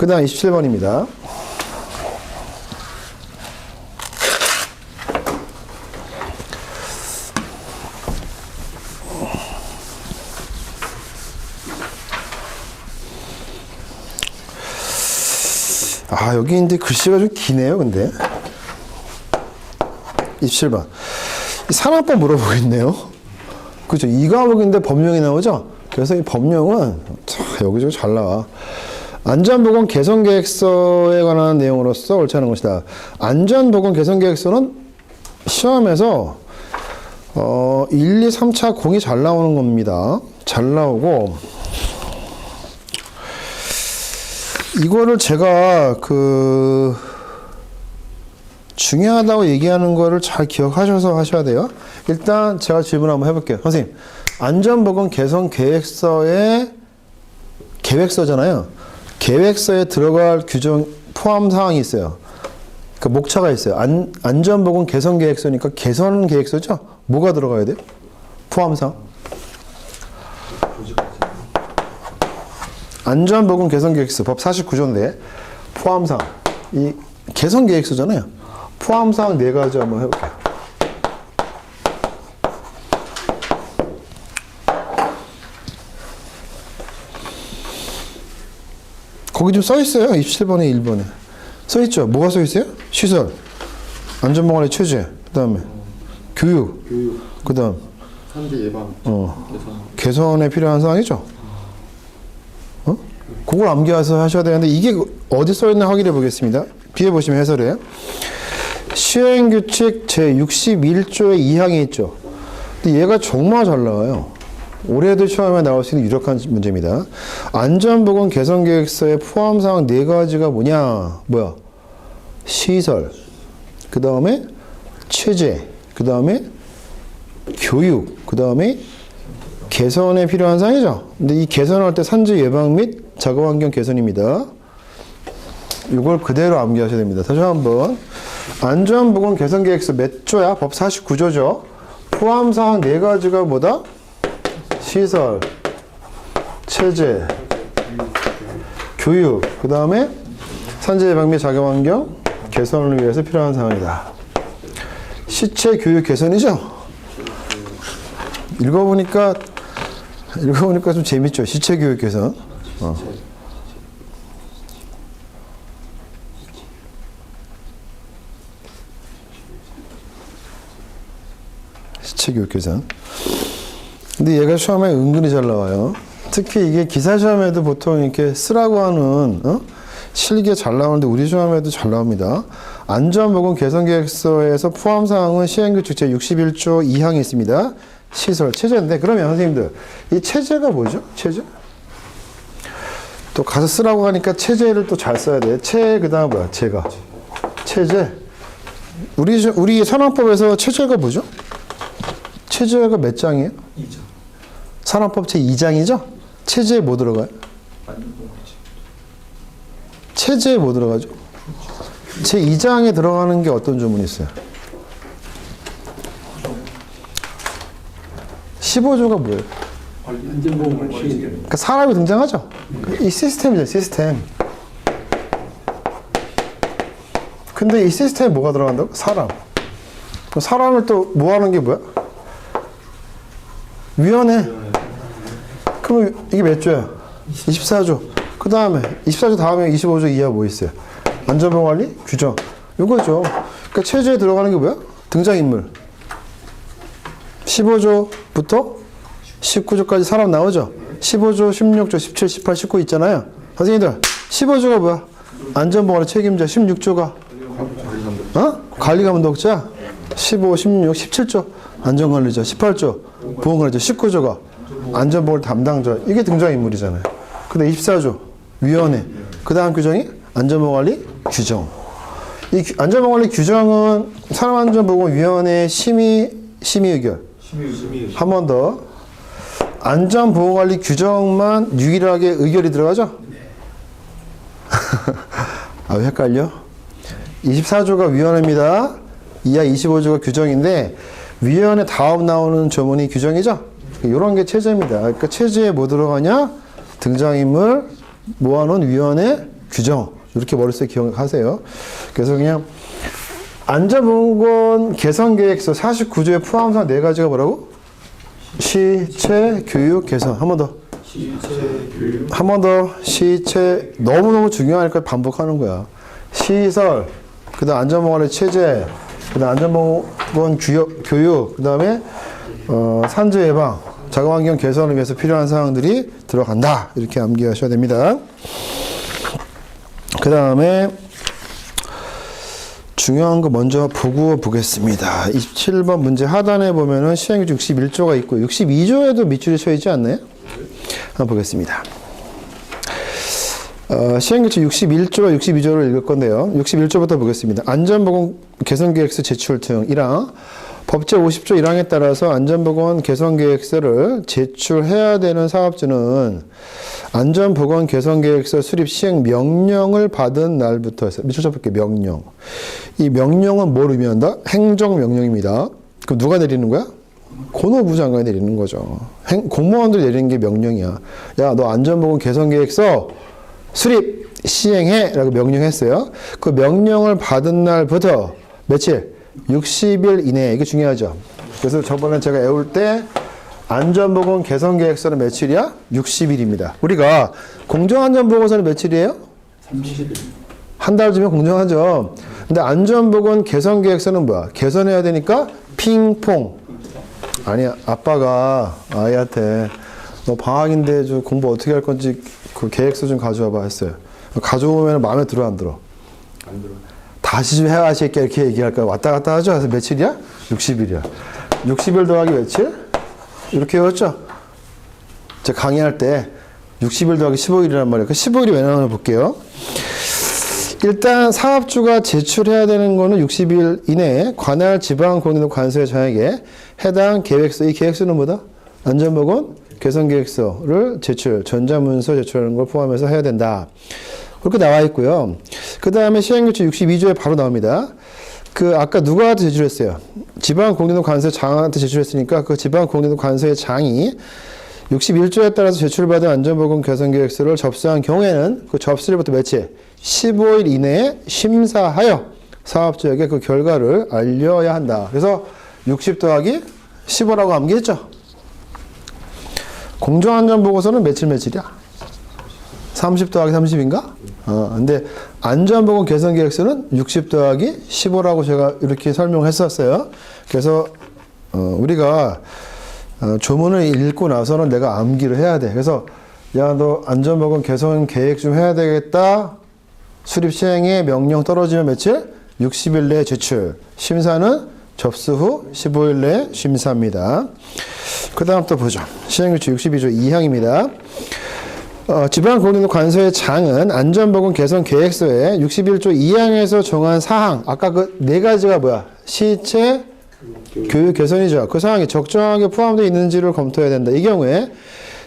그 다음 27번입니다. 아, 여기 근데 글씨가 좀 기네요, 근데. 27번. 산악법 물어보겠네요. 그죠? 이 과목인데 법령이 나오죠? 그래서 이 법령은 여기저기 잘 나와. 안전보건 개선계획서에 관한 내용으로서 옳지 않은 것이다. 안전보건 개선계획서는 시험에서 1, 2, 3차 공이 잘 나오는 겁니다. 잘 나오고 이거를 제가 중요하다고 얘기하는 거를 잘 기억하셔서 하셔야 돼요. 일단 제가 질문 한번 해볼게요. 선생님, 안전보건 개선 계획서에 계획서잖아요. 계획서에 들어갈 규정 포함 사항이 있어요. 그 목차가 있어요. 안전보건 개선 계획서니까 개선 계획서죠? 뭐가 들어가야 돼요? 포함 사항. 안전보건 개선 계획서 법 49조인데 포함 사항. 이 개선 계획서잖아요. 포함 사항 4가지 한번 해볼게요. 거기 좀 써있어요. 27번에 1번에. 써있죠? 뭐가 써있어요? 시설, 안전보건의 체제, 그 다음에 교육, 그 다음 산재 예방, 개선에 필요한 사항이죠? 그걸 암기해서 하셔야 되는데 이게 어디 써있나 확인해 보겠습니다. 뒤에 보시면 해설이에요. 시행규칙 제61조의 2항이 있죠. 근데 얘가 정말 잘 나와요. 올해도 시험에 나올 수 있는 유력한 문제입니다. 안전보건 개선계획서의 포함사항 4가지가 뭐야? 시설, 그 다음에 체제, 그 다음에 교육, 그 다음에 개선에 필요한 사항이죠. 근데 이 개선할 때 산재 예방 및 작업환경 개선입니다. 이걸 그대로 암기하셔야 됩니다. 다시 한번. 안전보건 개선계획서 몇 조야? 법 49조죠. 포함사항 4가지가 뭐다? 시설, 체제, 교육, 그 다음에 산재 예방 및 작업환경 개선을 위해서 필요한 사항이다. 시체 교육 개선이죠? 읽어보니까 좀 재밌죠? 시체 교육 개선. 시체 교육 개선. 근데 얘가 시험에 은근히 잘 나와요. 특히 이게 기사 시험에도 보통 이렇게 쓰라고 하는 실기에 잘 나오는데 우리 시험에도 잘 나옵니다. 안전보건 개선계획서에서 포함사항은 시행규칙 제61조 2항이 있습니다. 시설, 체제인데 그러면 선생님들 이 체제가 뭐죠? 체제? 또 가서 쓰라고 하니까 체제를 또 잘 써야 돼. 그 다음 뭐야? 제가 체제. 우리 산업법에서 체제가 뭐죠? 체제가 몇 장이에요? 2장. 산업법 제2장이죠? 체제에 뭐 들어가요? 체제에 뭐 들어가죠? 제2장에 들어가는 게 어떤 조문이 있어요? 15조가 뭐예요? 그러니까 사람이 등장하죠? 이 시스템이죠, 시스템. 근데 이 시스템에 뭐가 들어간다고? 사람. 그럼 사람을 또 뭐 하는 게 뭐야? 위원회. 그럼 이게 몇 조야? 24조. 그 다음에 24조 다음에 25조 이하 뭐 있어요? 안전보건관리 규정. 이거죠. 그러니까 체제에 들어가는 게 뭐야? 등장인물. 15조부터 19조까지 사람 나오죠? 15조, 16조, 17, 18, 19 있잖아요. 선생님들 15조가 뭐야? 안전보건의 책임자. 16조가 관리감독자. 15, 16, 17조 안전관리자. 18조 보건관리자. 19조가 안전보건 담당자. 이게 등장인물이잖아요. 근데 24조 위원회. 그 다음 규정이 안전보건관리 규정. 이 안전보건관리 규정은 산업안전보건위원회 심의 의결. 한 번 더. 안전보건관리 규정만 유일하게 의결이 들어가죠? 아, 왜 헷갈려? 24조가 위원회입니다. 이하 25조가 규정인데 위원회 다음 나오는 조문이 규정이죠? 이런 게 체제입니다. 그러니까 체제에 뭐 들어가냐? 등장인물, 모아놓은 위원회, 규정 이렇게 머릿속에 기억하세요. 그래서 그냥 안전보건 개선계획서 49조의 포함사항 4가지가 뭐라고? 시체, 교육, 개선. 한 번 더. 시체, 교육. 한 번 더. 시체. 너무너무 중요하니까 반복하는 거야. 시설, 그 다음 안전보건의 체제, 그 다음 안전보건 교육, 그 다음에 산재 예방, 작업환경 개선을 위해서 필요한 사항들이 들어간다. 이렇게 암기하셔야 됩니다. 그 다음에 중요한 거 먼저 보고 보겠습니다. 27번 문제 하단에 보면은 시행규칙 61조가 있고 62조에도 밑줄이 쳐 있지 않나요? 한번 보겠습니다. 시행규칙 61조와 62조를 읽을 건데요. 61조부터 보겠습니다. 안전보건 개선계획서 제출 등 1항 법제 50조 1항에 따라서 안전보건 개선계획서를 제출해야 되는 사업주는 안전보건 개선계획서 수립 시행 명령을 받은 날부터 해서 밑줄 쳐볼게요. 명령. 이 명령은 뭘 의미한다? 행정명령입니다. 그럼 누가 내리는 거야? 권오부 장관이 내리는 거죠. 공무원들이 내리는 게 명령이야. 야, 너 안전보건 개선계획서 수립 시행해 라고 명령했어요. 그 명령을 받은 날부터 며칠? 60일 이내에. 이게 중요하죠. 그래서 저번에 제가 외울 때 안전보건 개선계획서는 며칠이야? 60일입니다. 우리가 공정안전보고서는 며칠이에요? 30일. 한 달 주면 공정하죠. 근데 안전보건 개선계획서는 뭐야? 개선해야 되니까 핑퐁. 아니야, 아빠가 아이한테 너 방학인데 저 공부 어떻게 할 건지 그 계획서 좀 가져와봐 했어요. 가져오면 마음에 들어 안 들어? 안 들어. 다시 좀 해와 새끼 이렇게 얘기할까? 왔다 갔다 하죠. 그래서 며칠이야? 60일이야. 60일 더하기 며칠? 이렇게 외웠죠? 제가 강의할 때 60일 더하기 15일이란 말이에요. 그 15일이 왜 나오나 볼게요. 일단 사업주가 제출해야 되는 거는 60일 이내에 관할 지방공인도 관세자에게 해당 계획서, 이 계획서는 뭐다? 안전보건 개선계획서를 제출, 전자문서 제출하는 걸 포함해서 해야 된다. 그렇게 나와 있고요. 그 다음에 시행규칙 62조에 바로 나옵니다. 그 아까 누구한테 제출했어요? 지방공인도 관세장한테 제출했으니까 그 지방공인도 관세의 장이 61조에 따라서 제출받은 안전보건 개선계획서를 접수한 경우에는 그 접수일부터 며칠? 15일 이내에 심사하여 사업주에게 그 결과를 알려야 한다. 그래서 60 더하기 15라고 암기했죠? 공정안전보고서는 며칠이야? 30 더하기 30인가? 근데 안전보건 개선계획서는 60 더하기 15라고 제가 이렇게 설명했었어요. 그래서 우리가 조문을 읽고 나서는 내가 암기를 해야 돼. 그래서 야, 너 안전보건 개선 계획 좀 해야 되겠다. 수립 시행에 명령 떨어지면 며칠? 60일 내에 제출. 심사는 접수 후 15일 내에 심사합니다. 그 다음 또 보죠. 시행규칙 62조 2항입니다. 지방공인도 관서의 장은 안전보건 개선 계획서에 61조 2항에서 정한 사항, 아까 그 4가지가 뭐야? 시체, 교육 개선이죠. 그 사항이 적정하게 포함되어 있는지를 검토해야 된다. 이 경우에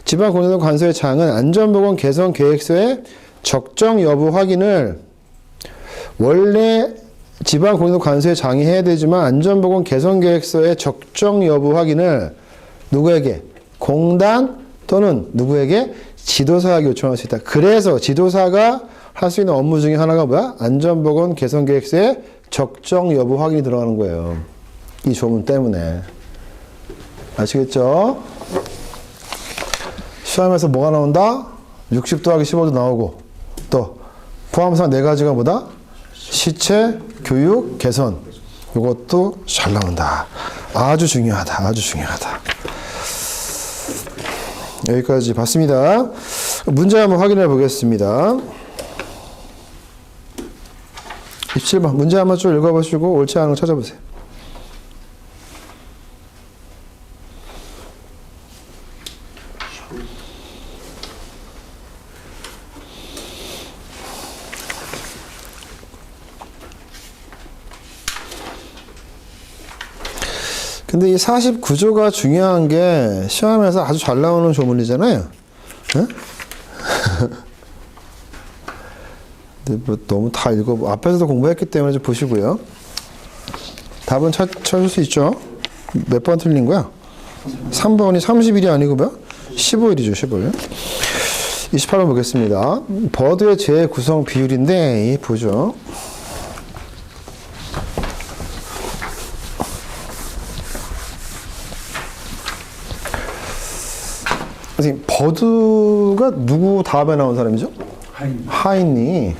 지방공인도 관서의 장은 안전보건 개선 계획서의 적정 여부 확인을 원래 지방공인도 관서의 장이 해야 되지만 안전보건 개선 계획서의 적정 여부 확인을 누구에게? 공단 또는 누구에게? 지도사에게 요청할 수 있다. 그래서 지도사가 할 수 있는 업무 중에 하나가 뭐야? 안전보건 개선계획서의 적정 여부 확인이 들어가는 거예요. 이 조문 때문에. 아시겠죠? 시험에서 뭐가 나온다? 60 더하기 15도 나오고 또 포함사항 4가지가 뭐다? 시체, 교육, 개선. 이것도 잘 나온다. 아주 중요하다. 아주 중요하다. 여기까지 봤습니다. 문제 한번 확인해 보겠습니다. 27번 문제 한번 쭉 읽어보시고 옳지 않은 거 찾아보세요. 근데 이 49조가 중요한 게 시험에서 아주 잘 나오는 조문이잖아요. 네? 근데 뭐 너무 다 앞에서도 공부했기 때문에 좀 보시고요. 답은 찾을 수 있죠. 몇 번 틀린 거야? 3번이 30일이 아니고 뭐야? 15일이죠, 15일. 28번 보겠습니다. 버드의 재구성 비율인데 보죠. 선생님, 버드가 누구 다음에 나온 사람이죠? 하인. 하인이.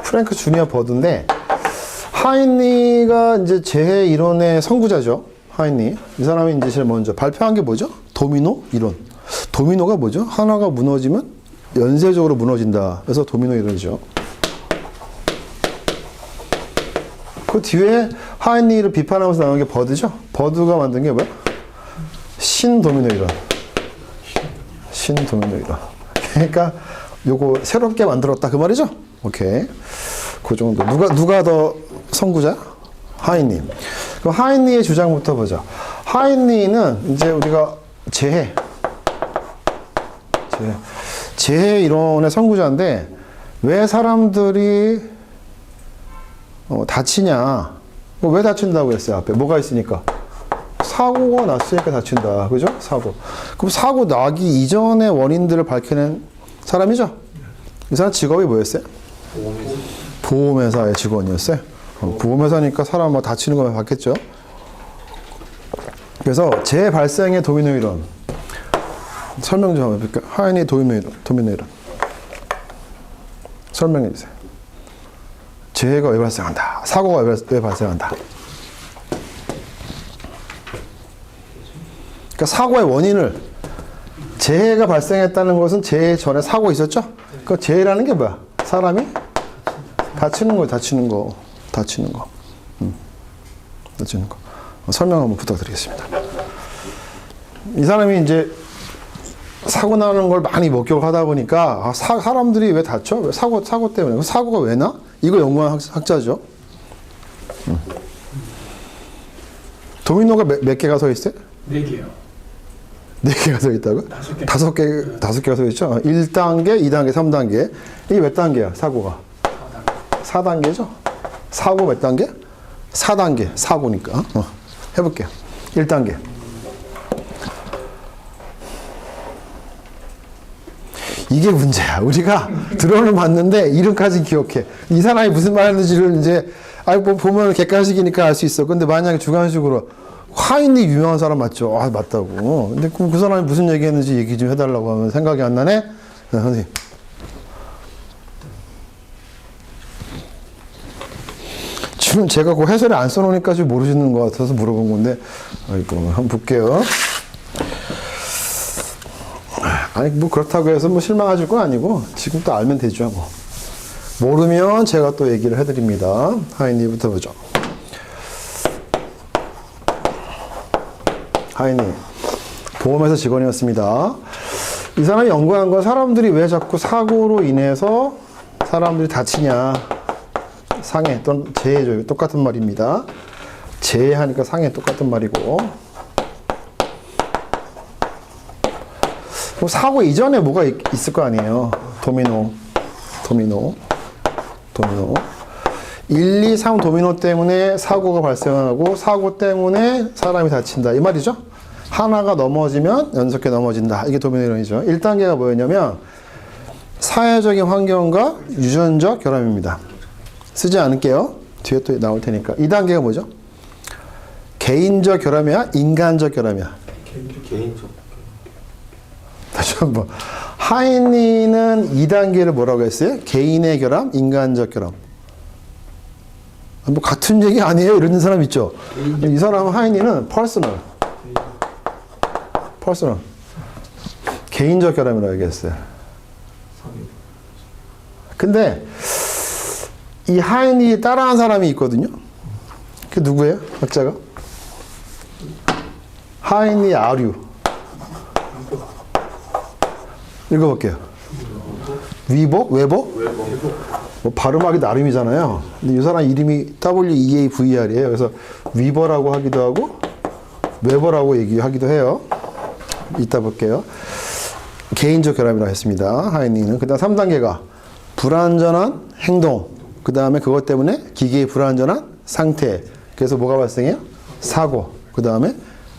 프랭크 주니어 버드인데, 하인리가 이제 재해 이론의 선구자죠. 하인리. 이 사람이 이제 제일 먼저 발표한 게 뭐죠? 도미노 이론. 도미노가 뭐죠? 하나가 무너지면 연쇄적으로 무너진다. 그래서 도미노 이론이죠. 그 뒤에 하인리를 비판하면서 나온 게 버드죠. 버드가 만든 게 뭐야? 신도미노 이론. 신도미노 이론. 그러니까 요거 새롭게 만들었다 그 말이죠. 오케이. 그 정도. 누가 더 선구자? 하인리. 그럼 하인리의 주장부터 보자. 하인리는 이제 우리가 재해 이론의 선구자인데, 왜 사람들이 다치냐? 왜 다친다고 했어요? 앞에 뭐가 있으니까? 사고가 났으니까 다친다. 그죠? 사고. 그럼 사고 나기 이전의 원인들을 밝혀낸 사람이죠? 이 사람 직업이 뭐였어요? 보험회사의 직원이었어요. 보험회사니까 사람 뭐 다치는 거 봤겠죠? 그래서 재발생의 도미노 이론. 설명 좀 해볼까요? 하인의 도미노 이론. 설명해 주세요. 재해가 왜 발생한다? 사고가 왜 발생한다? 그러니까 사고의 원인을, 재해가 발생했다는 것은 재해 전에 사고 있었죠? 그 재해라는 게 뭐야? 사람이 다치는 거. 다치는 거. 설명 한번 부탁드리겠습니다. 이 사람이 이제 사고 나는 걸 많이 목격을 하다 보니까, 사람들이 왜 다쳐? 왜 사고 때문에. 사고가 왜 나? 이거 연구한 학자죠. 도미노가 몇 개가 서 있어요? 4개요. 4개가 서 있다고? 5개. 5개가 서 있죠? 1단계, 2단계, 3단계. 이게 몇 단계야, 사고가? 4단계죠? 사고 몇 단계? 4단계. 사고니까. 해볼게요. 1단계. 이게 문제야. 우리가 들어는 봤는데 이름까지 기억해. 이 사람이 무슨 말 했는지를 이제 뭐 보면 객관식이니까 알 수 있어. 근데 만약에 주관식으로 하인리 유명한 사람 맞죠? 아, 맞다고. 근데 그 사람이 무슨 얘기 했는지 얘기 좀 해달라고 하면 생각이 안 나네? 네, 선생님. 지금 제가 그 해설에 안 써놓으니까 좀 모르시는 것 같아서 물어본 건데, 아이고, 한번 볼게요. 아니, 뭐 그렇다고 해서 뭐 실망하실 건 아니고, 지금 또 알면 되죠, 뭐. 모르면 제가 또 얘기를 해드립니다. 하인리부터 보죠. 하인리. 보험회사 직원이었습니다. 이 사람이 연구한 건 사람들이 왜 자꾸 사고로 인해서 사람들이 다치냐. 상해 또는 재해죠. 똑같은 말입니다. 재해하니까 상해 똑같은 말이고. 뭐 사고 이전에 뭐가 있을 거 아니에요. 도미노. 1, 2, 3 도미노 때문에 사고가 발생하고, 사고 때문에 사람이 다친다. 이 말이죠. 하나가 넘어지면 연속해 넘어진다. 이게 도미노 이론이죠. 1단계가 뭐였냐면 사회적인 환경과 유전적 결함입니다. 쓰지 않을게요. 뒤에 또 나올 테니까. 2단계가 뭐죠? 개인적 결함이야? 인간적 결함이야? 개인적. 다시 한번. 하인리는 2단계를 뭐라고 했어요? 개인의 결함, 인간적 결함. 뭐 같은 얘기 아니에요? 이러는 사람 있죠? 이 사람은 하인리는 퍼스널. 개인적 결함이라고 얘기했어요. 근데 이 하인리 따라한 사람이 있거든요. 그게 누구예요? 학자가? 하인리 아류. 읽어볼게요. 웨버? 뭐 발음하기 나름이잖아요. 근데 이 사람 이름이 WEAVR이에요. 그래서 위버라고 하기도 하고 웨버라고 얘기하기도 해요. 이따 볼게요. 개인적 결함이라고 했습니다. 하인리는. 그 다음 3단계가 불완전한 행동, 그 다음에 그것 때문에 기계의 불완전한 상태, 그래서 뭐가 발생해요? 사고, 그 다음에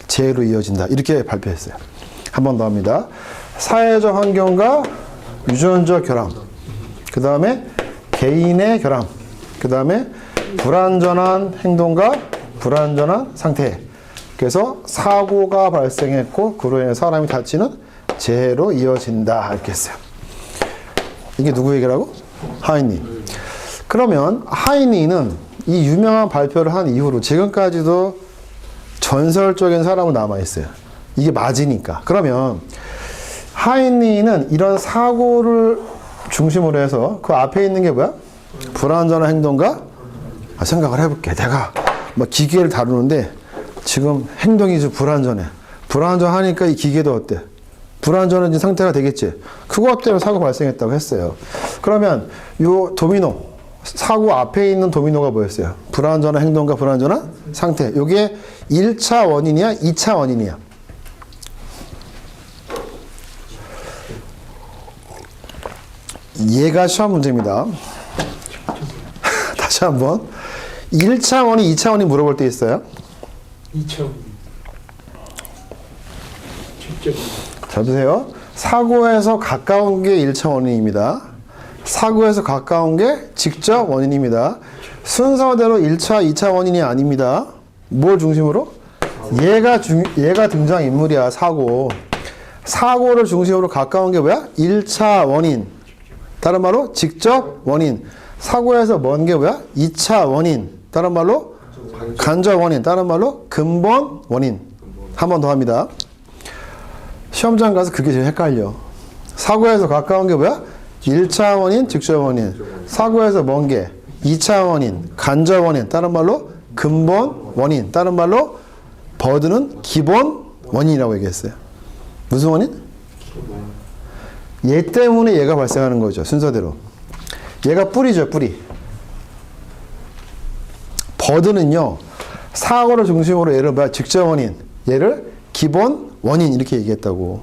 재해로 이어진다. 이렇게 발표했어요. 한 번 더 합니다. 사회적 환경과 유전적 결함, 그 다음에 개인의 결함, 그 다음에 불완전한 행동과 불완전한 상태. 그래서 사고가 발생했고 그로 인해 사람이 다치는 재해로 이어진다. 이렇게 했어요. 이게 누구 얘기라고? 하이니. 그러면 하이니는 이 유명한 발표를 한 이후로 지금까지도 전설적인 사람은 남아있어요. 이게 맞으니까. 그러면 하이니는 이런 사고를 중심으로 해서 그 앞에 있는 게 뭐야? 불완전한 행동과 생각을 해볼게. 내가 막 기계를 다루는데 지금 행동이 좀 불완전해. 불완전하니까 이 기계도 어때? 불완전해진 상태가 되겠지. 그거 때문에 사고 발생했다고 했어요. 그러면 요 도미노, 사고 앞에 있는 도미노가 뭐였어요? 불완전한 행동과 불완전한 상태. 요게 1차 원인이야? 2차 원인이야? 얘가 시험 문제입니다. 다시 한번. 1차 원인, 2차 원인 물어볼 때 있어요. 2차원. 직접. 잘 보세요. 사고에서 가까운 게 1차 원인입니다. 사고에서 가까운 게 직접 원인입니다. 순서대로 1차, 2차 원인이 아닙니다. 뭘 중심으로? 얘가 등장인물이야, 사고. 사고를 중심으로 가까운 게 뭐야? 1차 원인. 다른 말로 직접 원인. 사고에서 먼 게 뭐야? 2차 원인. 다른 말로 간접 원인. 다른 말로 근본 원인. 한 번 더 합니다. 시험장 가서 그게 제일 헷갈려. 사고에서 가까운 게 뭐야? 1차 원인, 직접 원인. 사고에서 먼 게 2차 원인, 간접 원인. 다른 말로 근본 원인. 다른 말로 버드는 기본 원인이라고 얘기했어요. 무슨 원인? 얘 때문에 얘가 발생하는 거죠. 순서대로. 얘가 뿌리죠, 뿌리. 버드는요, 사고를 중심으로 얘를 뭐야? 직접 원인. 얘를 기본 원인 이렇게 얘기했다고.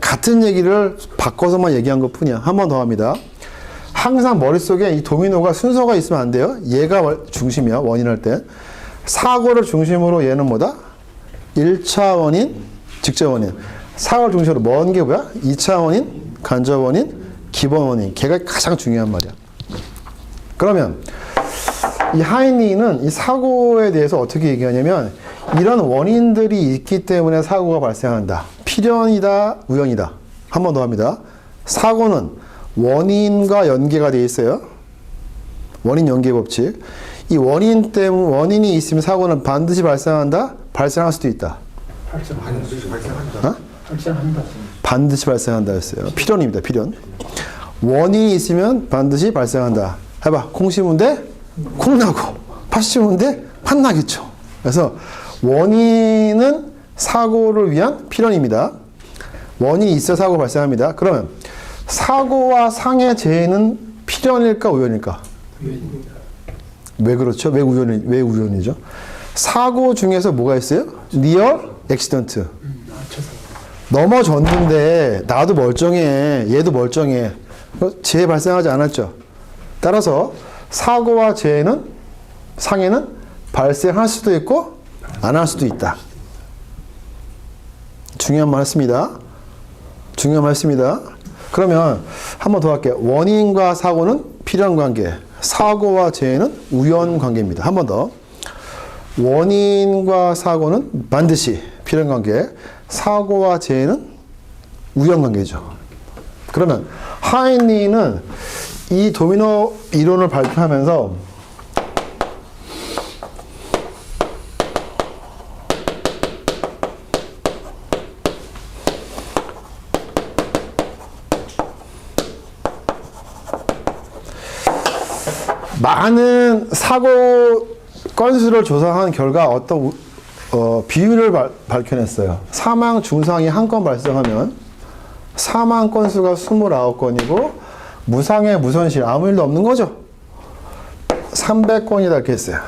같은 얘기를 바꿔서만 얘기한 것 뿐이야. 한 번 더 합니다. 항상 머릿속에 이 도미노가 순서가 있으면 안 돼요. 얘가 중심이야, 원인할 때. 사고를 중심으로 얘는 뭐다? 1차 원인, 직접 원인. 사고를 중심으로 먼 게 뭐야? 2차 원인, 간접 원인, 기본 원인. 걔가 가장 중요한 말이야. 그러면 이 하이니는 이 사고에 대해서 어떻게 얘기하냐면 이런 원인들이 있기 때문에 사고가 발생한다. 필연이다, 우연이다. 한 번 더 합니다. 사고는 원인과 연계가 되어 있어요. 원인 연계 법칙. 이 원인 때문에 원인이 있으면 사고는 반드시 발생한다. 발생할 수도 있다. 발생한다. 어? 발생한다. 반드시 발생한다 했어요. 필연입니다. 필연. 원인이 있으면 반드시 발생한다. 해봐. 콩 심은 데 콩 나고 팥 심은 데 팥 나겠죠. 그래서 원인은 사고를 위한 필연입니다. 원인이 있어 사고 발생합니다. 그러면 사고와 상해 재해는 필연일까 우연일까? 우연입니다. 왜 그렇죠? 왜 우연이죠? 사고 중에서 뭐가 있어요? 리얼 액시던트. 넘어졌는데 나도 멀쩡해. 얘도 멀쩡해. 재해 발생하지 않았죠. 따라서 사고와 재해는 상해는 발생할 수도 있고 안 할 수도 있다. 중요한 말 했습니다. 중요한 말 했습니다. 그러면 한 번 더 할게요. 원인과 사고는 필연 관계, 사고와 재해는 우연 관계입니다. 한 번 더. 원인과 사고는 반드시 필연 관계, 사고와 재해는 우연 관계죠. 그러면 하이니는 이 도미노 이론을 발표하면서 많은 사고 건수를 조사한 결과 어떤 비율을 밝혀냈어요. 사망 중상이 한 건 발생하면 사망 건수가 29건이고 무상해 무손실 아무 일도 없는 거죠. 300건이다 이렇게 했어요.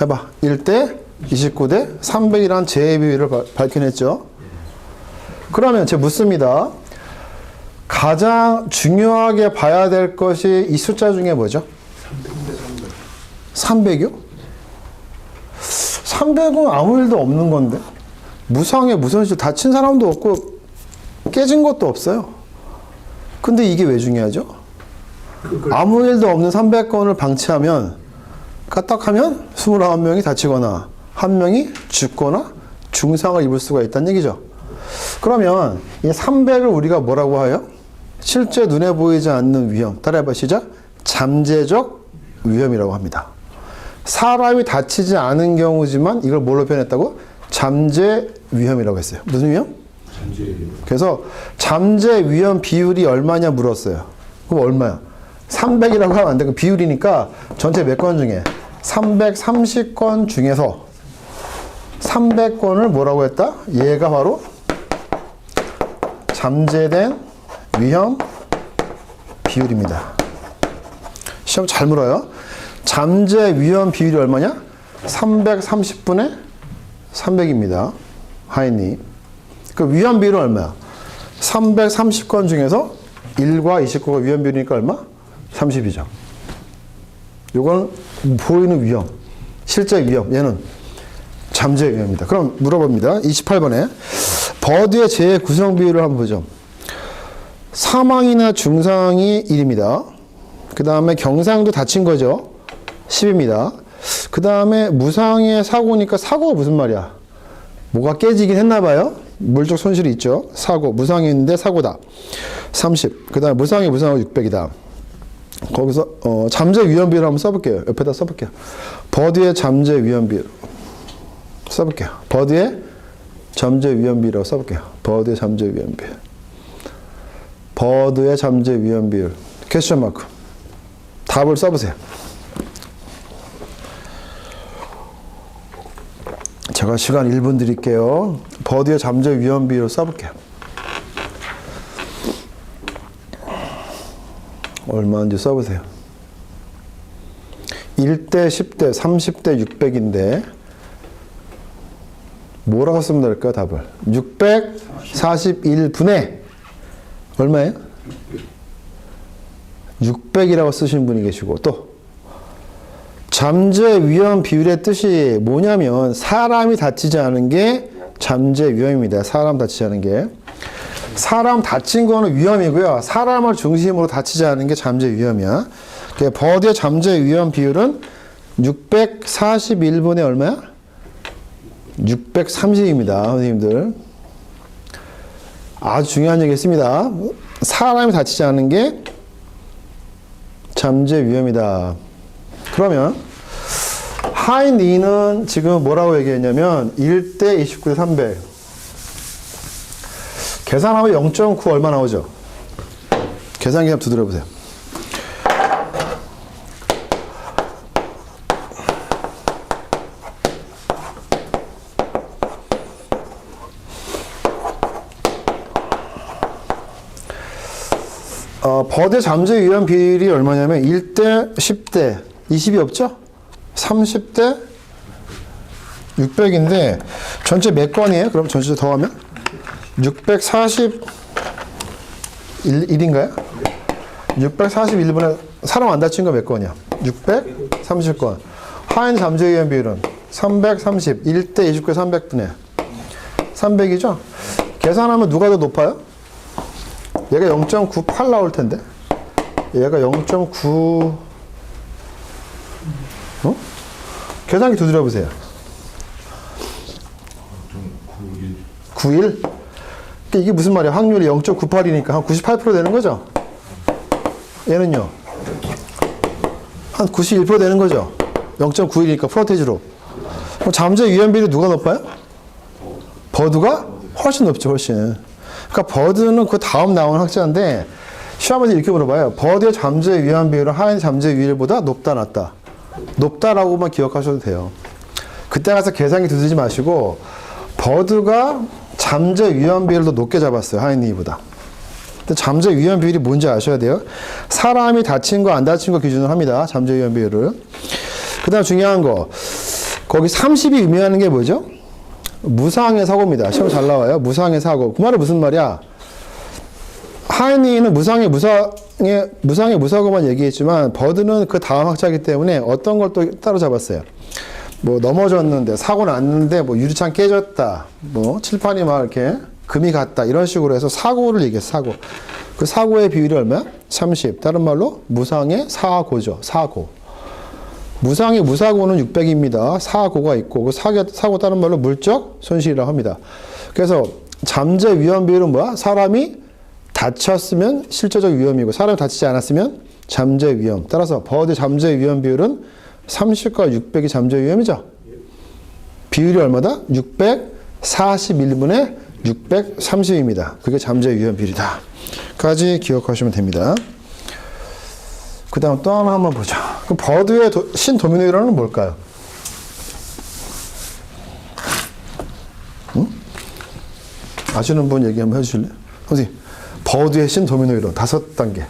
해봐. 1대 29대 300이라는 재해 비율을 밝혀냈죠. 그러면 제가 묻습니다. 가장 중요하게 봐야 될 것이 이 숫자 중에 뭐죠? 300이요? 300은 아무 일도 없는 건데. 무상해, 무선실 다친 사람도 없고 깨진 것도 없어요. 근데 이게 왜 중요하죠? 아무 일도 없는 300건을 방치하면 까딱하면 29명이 다치거나 1명이 죽거나 중상을 입을 수가 있다는 얘기죠. 그러면 이 300을 우리가 뭐라고 해요? 실제 눈에 보이지 않는 위험. 따라해봐 시작. 잠재적 위험이라고 합니다. 사람이 다치지 않은 경우지만 이걸 뭘로 표현했다고? 잠재 위험이라고 했어요. 무슨 위험? 잠재 위험. 그래서 잠재 위험 비율이 얼마냐 물었어요. 그럼 얼마야? 300이라고 하면 안 되고 비율이니까 전체 몇 건 중에 330건 중에서 300건을 뭐라고 했다? 얘가 바로 잠재된 위험 비율입니다. 시험 잘 물어요. 잠재 위험 비율이 얼마냐? 330분의 300입니다. 하이님. 그 위험 비율은 얼마야? 330건 중에서 1과 29가 위험 비율이니까 얼마? 30이죠. 요건 보이는 위험. 실제 위험. 얘는 잠재 위험입니다. 그럼 물어봅니다. 28번에 버드의 재해 구성 비율을 한번 보죠. 사망이나 중상이 1입니다. 그 다음에 경상도 다친 거죠. 10입니다. 그 다음에 무상의 사고니까 사고가 무슨 말이야? 뭐가 깨지긴 했나 봐요. 물적 손실이 있죠. 사고. 무상이 있는데 사고다. 30. 그 다음에 무상이 600이다. 거기서 잠재 위험 비율 한번 써볼게요. 옆에다 써볼게요. 버드의 잠재 위험 비율 써볼게요. 버드의 잠재 위험 비율이라고 써볼게요. 버드의 잠재 위험 비율. 버드의 잠재 위험 비율. 퀘스천 마크. 답을 써보세요. 제가 시간 1분 드릴게요. 버드의 잠재 위험 비율 써볼게요. 얼마인지 써보세요. 1대, 10대, 30대, 600인데 뭐라고 쓰면 될까요? 답을 641분의 얼마예요? 600이라고 쓰신 분이 계시고 또 잠재 위험 비율의 뜻이 뭐냐면 사람이 다치지 않은 게 잠재 위험입니다. 사람 다치지 않은 게. 사람 다친 거는 위험이고요. 사람을 중심으로 다치지 않은 게 잠재 위험이야. 버드의 잠재 위험 비율은 641분의 얼마야? 630입니다. 선생님들. 아주 중요한 얘기 했습니다. 사람이 다치지 않은 게 잠재 위험이다. 그러면 하인 2는 지금 뭐라고 얘기했냐면 1대 29대 300. 계산하면 0.9 얼마 나오죠? 계산기 한번 두드려보세요. 버드 잠재 위험 비율이 얼마냐면 1대 10대 20이 없죠? 30대 600인데 전체 몇 건이에요? 그럼 전체 더하면 641인가요? 641분에 사람 안 다친 거 몇 건이야? 630건. 하인 잠재 위험 비율은 330. 1대 29에 300분에 300이죠? 계산하면 누가 더 높아요? 얘가 0.98 나올 텐데. 얘가 0.9. 계산기 두드려 보세요. 91? 이게 무슨 말이야? 확률이 0.98이니까 한 98% 되는 거죠? 얘는요? 한 91% 되는 거죠? 0.91이니까 프로테이지로. 그럼 잠재 위험 비율이 누가 높아요? 버드가 훨씬 높죠, 훨씬. 그러니까 버드는 그 다음 나오는 학자인데 시험에서 이렇게 물어봐요. 버드의 잠재 위험 비율은 하인 잠재 위율보다 높다, 낮다? 높다라고만 기억하셔도 돼요. 그때 가서 계산기 두드리지 마시고 버드가 잠재 위험 비율도 높게 잡았어요. 하인이보다. 근데 잠재 위험 비율이 뭔지 아셔야 돼요. 사람이 다친 거 안 다친 거 기준으로 합니다. 잠재 위험 비율을. 그 다음 중요한 거. 거기 30이 의미하는 게 뭐죠? 무상의 사고입니다. 시험 잘 나와요. 무상의 사고. 그 말은 무슨 말이야? 하이니는 무상의 무사고만 얘기했지만 버드는 그 다음 학자이기 때문에 어떤 걸 또 따로 잡았어요. 뭐 넘어졌는데 사고 났는데 뭐 유리창 깨졌다, 뭐 칠판이 막 이렇게 금이 갔다 이런 식으로 해서 사고를 얘기했어. 사고. 그 사고의 비율이 얼마야? 30. 다른 말로 무상의 사고죠. 사고. 무상의 무사고는 600입니다. 사고가 있고 그 사고 다른 말로 물적 손실이라고 합니다. 그래서 잠재 위험 비율은 뭐야? 사람이 다쳤으면 실제적 위험이고 사람이 다치지 않았으면 잠재 위험. 따라서 버드 잠재 위험 비율은 30과 600이 잠재 위험이죠. 비율이 얼마다? 641분의 630입니다. 그게 잠재 위험 비율이다. 까지 기억하시면 됩니다. 그 다음 또 하나 한번 보자. 그럼 버드의 신도미노이론은 뭘까요? 응? 아시는 분 얘기 한번 해주실래요? 선생님, 버드의 신도미노이론 5단계.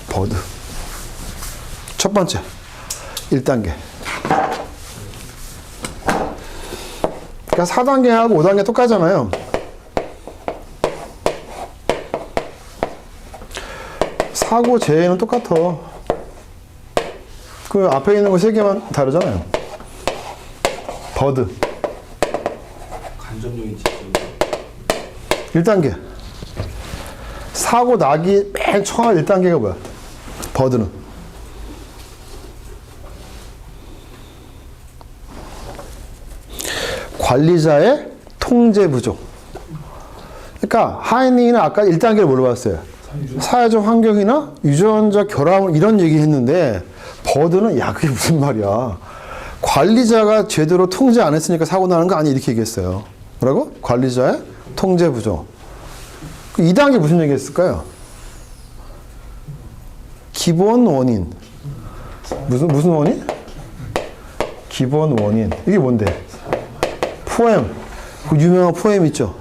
버드. 첫 번째, 1단계. 그러니까 4단계하고 5단계 똑같잖아요. 사고 재해는 똑같아. 그 앞에 있는 거 3개만 다르잖아요. 버드. 간접적인 지점. 1단계. 사고 나기 맨 처음 1단계가 뭐야? 버드는. 관리자의 통제 부족. 그러니까 하이닝은 아까 1단계를 뭘로 봤어요? 사회적 환경이나 유전자 결함 이런 얘기 했는데 버드는 야 그게 무슨 말이야. 관리자가 제대로 통제 안 했으니까 사고 나는 거 아니 이렇게 얘기했어요. 뭐라고? 관리자의 통제 부족. 2단계 무슨 얘기 했을까요? 기본 원인. 무슨 원인? 기본 원인. 이게 뭔데? 포엠. 그 유명한 포엠 있죠?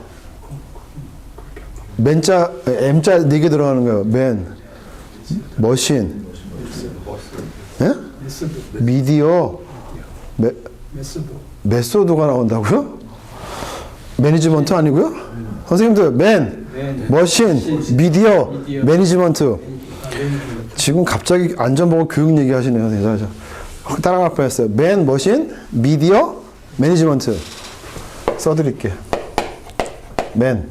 맨자, M자 4개 들어가는 거예요. 맨, 머신, 예? 미디어, 메소드가 나온다고요? 매니지먼트 아니고요? 선생님들, 맨, 머신, 미디어, 매니지먼트. 지금 갑자기 안전보건 교육 얘기하시네요. 선생님. 따라갈 뻔했어요. 맨, 머신, 미디어, 매니지먼트. 써드릴게요. 맨,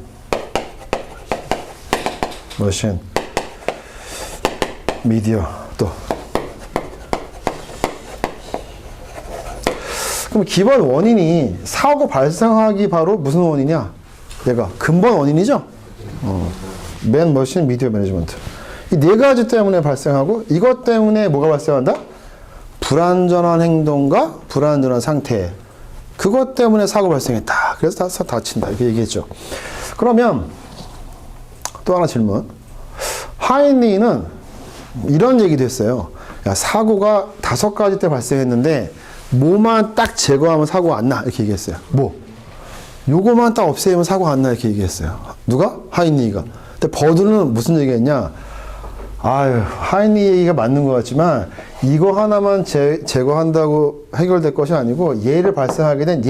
머신, 미디어, 또. 그럼 기본 원인이 사고 발생하기 바로 무슨 원인이야? 얘가 근본 원인이죠? 맨, 머신, 미디어, 매니지먼트. 이 4가지 때문에 발생하고 이것 때문에 뭐가 발생한다? 불안전한 행동과 불안전한 상태. 그것 때문에 사고 발생했다. 그래서 다친다. 이렇게 얘기했죠. 그러면 또 하나 질문. 하이니는 이런 얘기도 했어요. 야, 사고가 5가지 때 발생했는데 뭐만 딱 제거하면 사고가 안 나. 이렇게 얘기했어요. 뭐? 요거만 딱 없애면 사고가 안 나. 이렇게 얘기했어요. 누가? 하이니가. 근데 버드는 무슨 얘기했냐? 아유, 하이니 얘기가 맞는 것 같지만 이거 하나만 제거한다고 해결될 것이 아니고 얘를 발생하게 된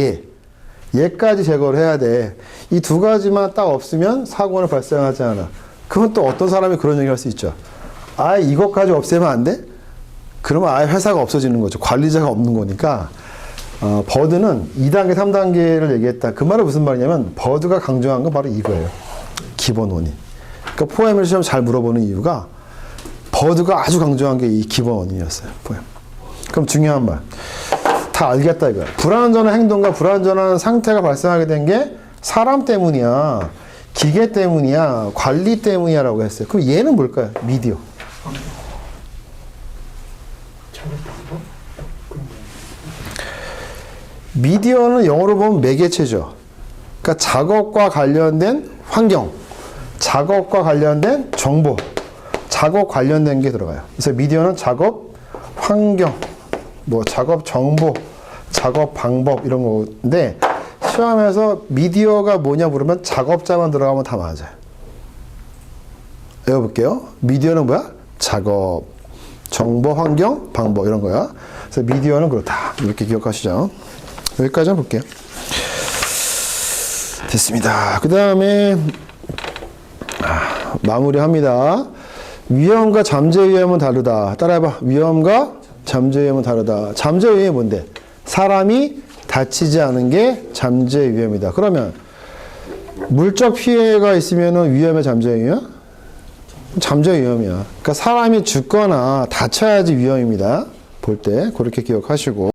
얘까지 제거를 해야 돼. 이 2가지만 딱 없으면 사고는 발생하지 않아. 그건 또 어떤 사람이 그런 얘기를 할 수 있죠. 아예 이것까지 없애면 안 돼? 그러면 아예 회사가 없어지는 거죠. 관리자가 없는 거니까. 버드는 2단계, 3단계를 얘기했다. 그 말은 무슨 말이냐면 버드가 강조한 건 바로 이거예요. 기본 원인. 그러니까 포엠을 시험 잘 물어보는 이유가 버드가 아주 강조한 게 이 기본 원인이었어요. 포엠. 그럼 중요한 말. 다 알겠다 이거야. 불안전한 행동과 불안전한 상태가 발생하게 된 게 사람 때문이야. 기계 때문이야. 관리 때문이야 라고 했어요. 그럼 얘는 뭘까요? 미디어. 미디어는 영어로 보면 매개체죠. 그러니까 작업과 관련된 환경, 작업과 관련된 정보, 작업 관련된 게 들어가요. 그래서 미디어는 작업, 환경, 뭐 작업 정보, 작업 방법 이런 건데 시험에서 미디어가 뭐냐 물으면 작업자만 들어가면 다 맞아요. 외워볼게요. 미디어는 뭐야? 작업, 정보, 환경, 방법 이런 거야. 그래서 미디어는 그렇다. 이렇게 기억하시죠. 여기까지 한번 볼게요. 됐습니다. 그 다음에 마무리합니다. 위험과 잠재 위험은 다르다. 따라해봐. 위험과 잠재 위험은 다르다. 잠재 위험이 뭔데? 사람이 다치지 않은 게 잠재 위험이다. 그러면 물적 피해가 있으면 위험의 잠재 위험이야? 잠재 위험이야. 그러니까 사람이 죽거나 다쳐야지 위험입니다. 볼 때 그렇게 기억하시고.